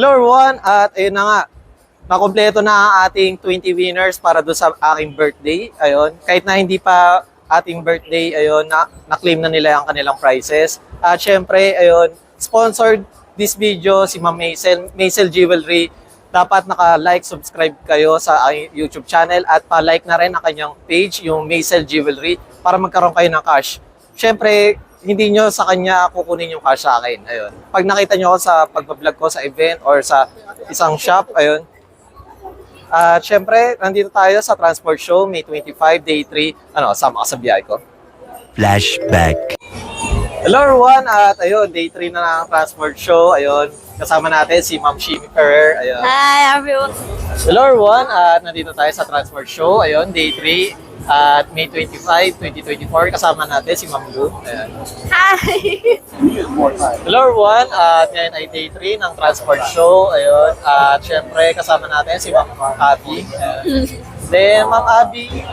Hello everyone, at ayun na nga, nakompleto na ang ating 20 winners para doon sa aking birthday. Ayun, kahit na hindi pa ating birthday, ayun, na-claim na nila ang kanilang prizes. At syempre, ayun, sponsored this video si Ma'am Maisel Jewelry. Dapat naka-like, subscribe kayo sa aking YouTube channel at pa-like na rin ang kanyang page, yung Maisel Jewelry, para magkaroon kayo ng cash. Syempre, hindi nyo sa kanya kukunin yung cash sa akin. Ayun. Pag nakita nyo ako sa pagbablog ko sa event or sa isang shop, ayun. At syempre, nandito tayo sa Transport Show, May 25, Day 3. Sama ka sa biyahe ko. Flashback. Hello everyone, at ayun, Day 3 na ng Transport Show. Ayun, kasama natin si Ma'am Shimi Ferrer. Ayun. Hi everyone! Hello everyone, at nandito tayo sa Transport Show. Ayun, Day 3. At May 25, 2024, kasama natin si Ma'am Lou. Ayan. Hi! Hello everyone, at ngayon ay Day 3 ng Transport Show. Ayun, at syempre kasama natin si Ma'am Abby. Ayan. Then Ma'am Abby.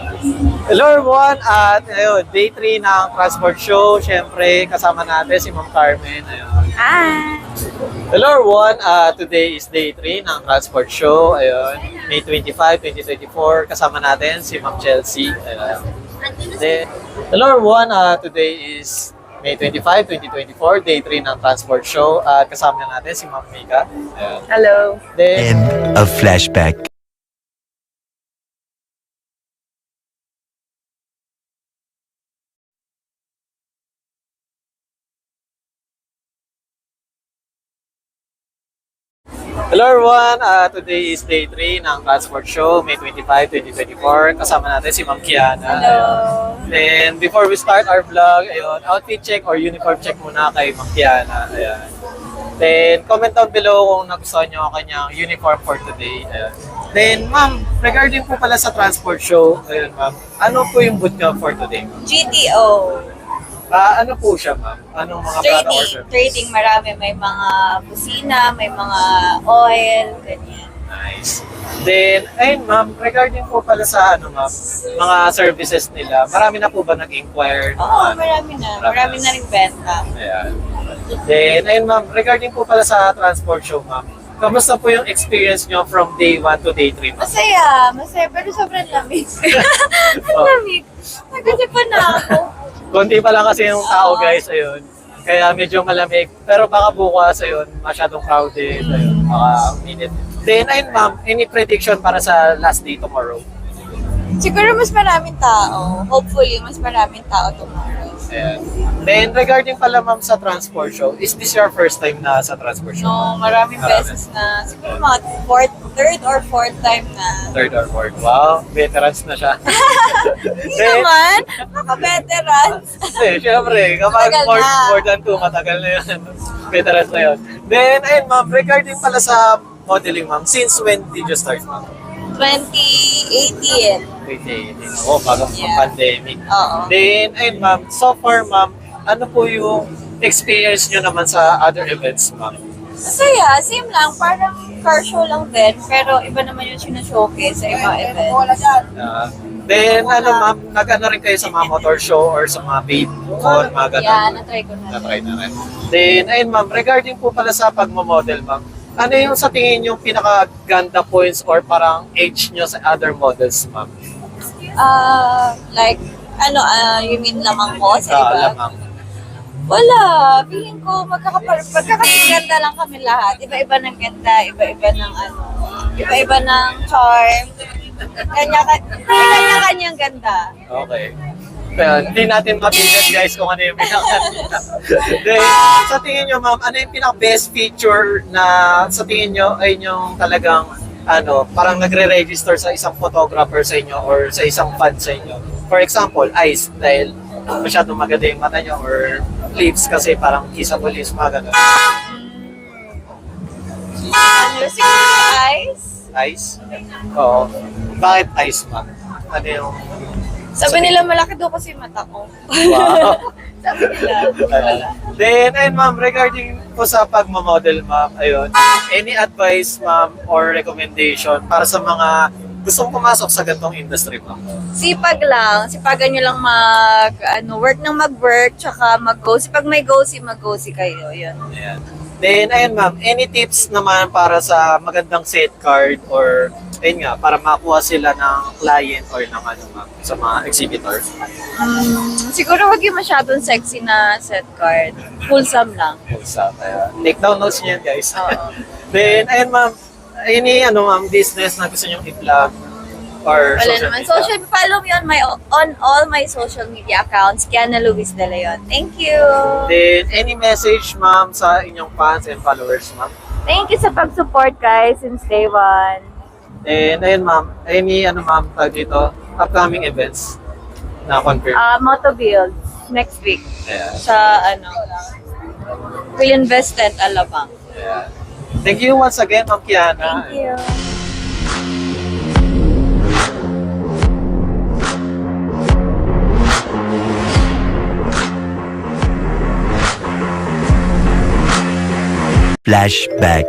Hello everyone, at ayun, Day 3 ng Transport Show. Syempre kasama natin si Ma'am Carmen. Ayun. Hi! Hello everyone, today is Day 3 ng Transport Show. Ayun, May 25, 2024, kasama natin si Ma'am Chelsea. Ayun. Then, hello everyone, today is May 25, 2024, Day 3 ng Transport Show. At kasama natin si Ma'am Mika. Ayun. Hello! Then, End of flashback. hello everyone, today is Day 3 ng Transport Show, May 25, 2024. Kasama natin si Ma'am Kiana. Hello! Then, before we start our vlog, ayun, outfit check or uniform check muna kay Ma'am Kiana. Ayan. Then, comment down below kung nagustuhan nyo ang kanyang uniform for today. Ayan. Then, Ma'am, regarding po pala sa Transport Show, ayun Ma'am, ano po yung boot nyo for today? GTO! Ano po siya, Ma'am? Anong mga product or service? Trading marami. May mga busina, may mga oil, ganyan. Nice. Then, ayun Ma'am, regarding po pala sa Ma'am, mga services nila, marami na po ba nag-inquire? Oo, marami na. Marami na rin benta. Ayan. Then, ayun Ma'am, regarding po pala sa Transport Show, Ma'am, kamusta po yung experience nyo from Day 1 to Day 3, Ma'am? Masaya, pero sobrang lamig. Oh. Ang lamig. Nagkasipan na ako. Konti pa lang kasi yung tao, Oo. guys, ayun. Kaya medyo malamig. Pero baka bukas, ayun, masyadong crowded, ayun, baka minute. Then, ayun Ma'am, any prediction para sa last day tomorrow? Siguro mas maraming tao. Hopefully, mas maraming tao tomorrow. Ayan. Then, regarding pala Ma'am sa Transport Show, is this your first time na sa Transport Show? No, maraming beses na. Siguro mga third or fourth time na. Third or fourth. Wow, veterans na siya. Hindi naman. Maka-veterans. Siyempre, kapag Matagal more, na. more than 2, matagal na yun. Veterans na yun. Then, ayun Ma'am, regarding pala sa modeling Ma'am, since when did you start Ma'am? 2018. 2018. Oo, bago Yeah. pandemic. Oo. Then, ayun Ma'am, so far Ma'am, ano po yung experience nyo naman sa other events Ma'am? Masaya, same lang. Parang car show lang din. Pero iba naman yung sinashowcase sa ibang events. Then, Ma'am, nag-ano rin kayo sa mga motor show or sa mga babe con, mga ganun? Yeah, na-try ko na. Na-try na rin. Then, ayun Ma'am, regarding po pala sa pagmamodel Ma'am, ano yung sa tingin yung pinaka-ganda points or parang age nyo sa other models Ma'am? Like, you mean lamang ko sa iba? Lamang. Wala. Feeling ko magkakaganda lang kami lahat. Iba-iba ng ganda, iba-iba ng iba-iba ng charm. Kanya-kanyang ganda. Okay. Kaya, hindi natin mabigat guys kung ano yung pinaka-ganda. Then, sa tingin nyo Ma'am, ano yung pinaka-best feature na sa tingin nyo ay yung talagang parang nagre-register sa isang photographer sa inyo or sa isang fan sa inyo? For example, eyes, dahil masyadong maganda yung mata nyo, or lips kasi parang kissable lips, mga ganun. Siguro eyes? Eyes? Oo. Bakit eyes, Ma'am? Ano yung... Sabi nila malaki daw kasi mata ko. Wow. Sabi nila. Then, ayun Ma'am, regarding po sa pagmamodel Ma'am, ayun, any advice Ma'am or recommendation para sa mga gustong pumasok sa ganitong industry Ma'am? Sipag lang. Sipagan nyo lang work ng mag-work, tsaka mag-go. Pag may go-si, mag-go-si kayo. Yun. Ayan. Then, ayun ma'am, any tips naman para sa magandang set card or ayun nga, para makuha sila ng client or ng ano ma'am, sa mga exhibitors? Siguro wag yung masyadong sexy na set card. Wholesome lang. Sa, take down notes niyo yan guys. Oo. Then, ayun ma'am, any ano ma'am, business na gusto niyong i-plug or Wala social naman. media? Social, follow me on all my social media accounts. Kiana Luis De Leon. Thank you! Then, any message ma'am sa inyong fans and followers ma'am? Thank you sa pag-support guys since day one. And ayun ma'am, any ano ma'am, tag dito, upcoming events na confirm. Moto Build next week Yeah. sa Will Invest Tent Alabang. Yeah. Thank you once again, Ma'am Kiana. Thank you. Flashback.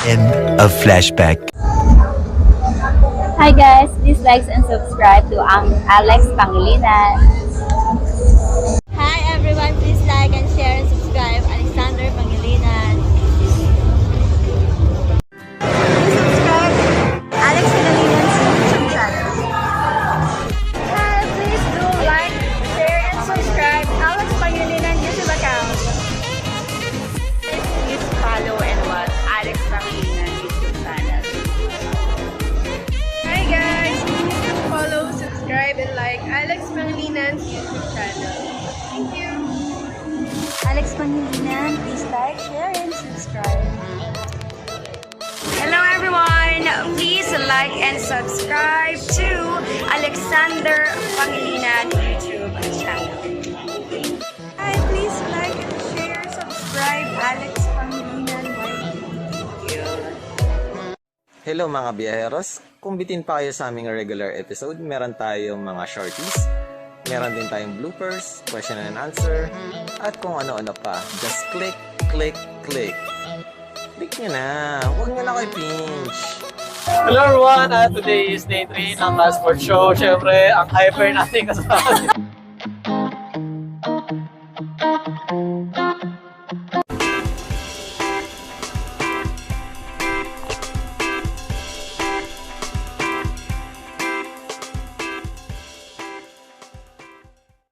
End of flashback. Hi guys, please like and subscribe to Alex Pangilinan. Hi everyone, please like and share and subscribe Alexander Pangilinan. Subscribe Alex Pangilinan's YouTube channel. Hi, please do like, share and subscribe Alex Pangilinan YouTube account. Please follow and watch Alex Pangilinan YouTube channel. Hi guys! Please follow, subscribe, and like Alex Pangilinan's YouTube channel. Thank you! Alex Pangilinan, please like, share and subscribe. Hello everyone! Please like and subscribe to Alexander Pangilinan YouTube channel. Hi! Please like and share, subscribe Alex Pangilinan YT. Hello mga biyaheros, kung bitin pa kayo sa aming regular episode, meron tayong mga shorties, meron din tayong bloopers, question and answer, at kung ano-ano pa. Just click, click, click. Click nyo na, huwag nyo na kayo pinch. Hello everyone, today is day 3 ng Passport Show. Siyempre, ang hyper natin kasama